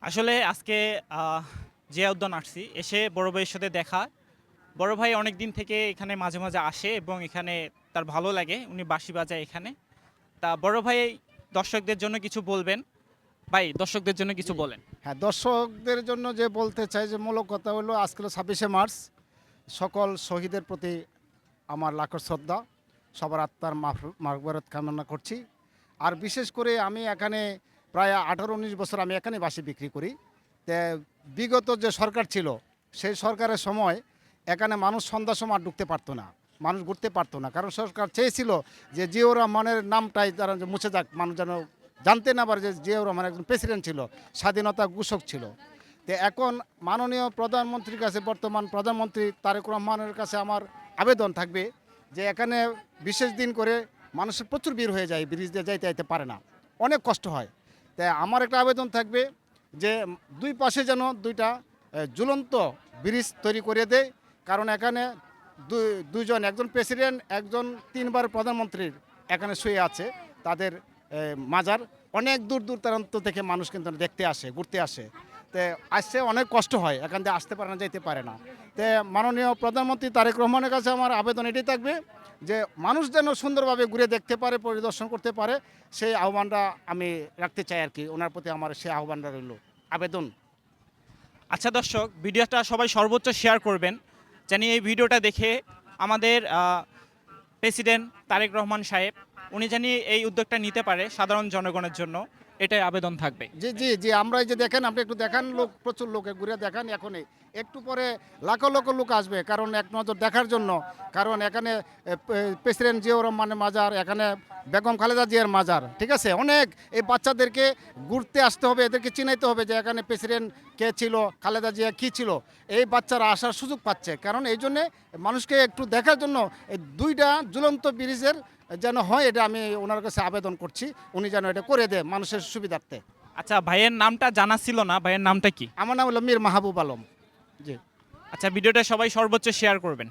আসলে আজকে জিয়া উদ্যান আসছি। এসে বড় ভাইয়ের সাথে দেখা। বড় ভাই অনেক দিন থেকে এখানে মাঝে, মাঝে আসে এবং এখানে তার ভালো লাগে। উনি বাঁশি বাজায় এখানে। তা বড় ভাই দর্শকদের জন্য কিছু বলবেন। ভাই দর্শকদের জন্য কিছু জি। বলেন। হ্যাঁ, দর্শকদের জন্য যে বলতে চাই যে মূল কথা হলো আজকে হলো ২৬শে মার্চ। সকল শহীদের প্রতি আমার লাখো শ্রদ্ধা। সবার আত্মার মাগফিরাত কামনা করছি। আর বিশেষ করে আমি এখানে প্রায় ১৮-১৯ বছর আমি এখানে বাঁশি বিক্রি করি। তে বিগত যে সরকার ছিল, সেই সরকারের সময় এখানে মানুষ সন্ধ্যার সময় আর ঢুকতে পারতো না। মানুষ ঘুরতে পারতো না। কারণ সরকার চেয়েছিল যে জিয়াউর রহমানের নামটাই তারা যে মুছে যাক, মানুষ যেন জানতে না পারে যে জিয়াউর রহমান একজন প্রেসিডেন্ট ছিল, স্বাধীনতা ঘোষক ছিল। তো এখন মাননীয় প্রধানমন্ত্রীর কাছে, বর্তমান প্রধানমন্ত্রী তারেক রহমানের কাছে আমার আবেদন থাকবে যে এখানে বিশেষ দিন করে মানুষের প্রচুর ভিড় হয়ে যায়, ব্রিজ দিয়ে যাইতে পারে না, অনেক কষ্ট হয়। তাই আমার একটা আবেদন থাকবে যে দুই পাশে যেন দুইটা ঝুলন্ত ব্রিজ তৈরি করে দেয়। কারণ এখানে দুইজন, একজন প্রেসিডেন্ট, একজন ৩ বার প্রধানমন্ত্রীর এখানে শুয়ে আছে। তাদের মাজার অনেক দূর দূরান্ত থেকে মানুষ কিন্তু দেখতে আসে, ঘুরতে আসে। তো আসছে অনেক কষ্ট হয়, এখান থেকে আসতে পারে না, যেতে পারে না। তো মাননীয় প্রধানমন্ত্রী তারেক রহমানের কাছে আমার আবেদন এটাই থাকবে যে মানুষ যেন সুন্দরভাবে ঘুরে দেখতে পারে, পরিদর্শন করতে পারে, সেই আহ্বানটা আমি রাখতে চাই আর কি। ওনার প্রতি আমার সেই আহ্বানটা রইল, আবেদন। আচ্ছা দর্শক, ভিডিওটা সবাই সর্বোচ্চ শেয়ার করবেন। জানি এই ভিডিওটা দেখে আমাদের প্রেসিডেন্ট তারেক রহমান সাহেব উনি জানি এই উদ্যোগটা নিতে পারে সাধারণ জনগণের জন্য। এটাই আবেদন থাকবে। জি, জি, জি। আমরা এই যে দেখেন, আপনি একটু দেখান, লোক প্রচুর লোকে ঘুরে দেখান এখনই। একটু পরে লাখো লাখো লোক আসবে, কারণ এক নজর দেখার জন্য। কারণ এখানে প্রেসিডেন্ট জিয়াউর রহমানের মাজার, এখানে বেগম খালেদা জিয়ার মাজার, ঠিক আছে? অনেক এই বাচ্চাদেরকে ঘুরতে আসতে হবে, এদেরকে চিনাইতে হবে যে এখানে প্রেসিডেন্ট কে ছিল, খালেদা জিয়া কী ছিল। এই বাচ্চারা আসার সুযোগ পাচ্ছে। কারণ এই জন্যে মানুষকে একটু দেখার জন্য এই দুইটা ঝুলন্ত ব্রিজের যেন হয়, এটা আমি ওনার কাছে আবেদন করছি। উনি যেন এটা করে দেয় মানুষের সুবিধার্থে। আচ্ছা ভাইয়ের নামটা জানা ছিল না, ভাইয়ের নামটা কি? আমার নাম হলো মীর মাহবুব আলম। জি। আচ্ছা ভিডিওটা সবাই সর্বোচ্চ শেয়ার করবেন।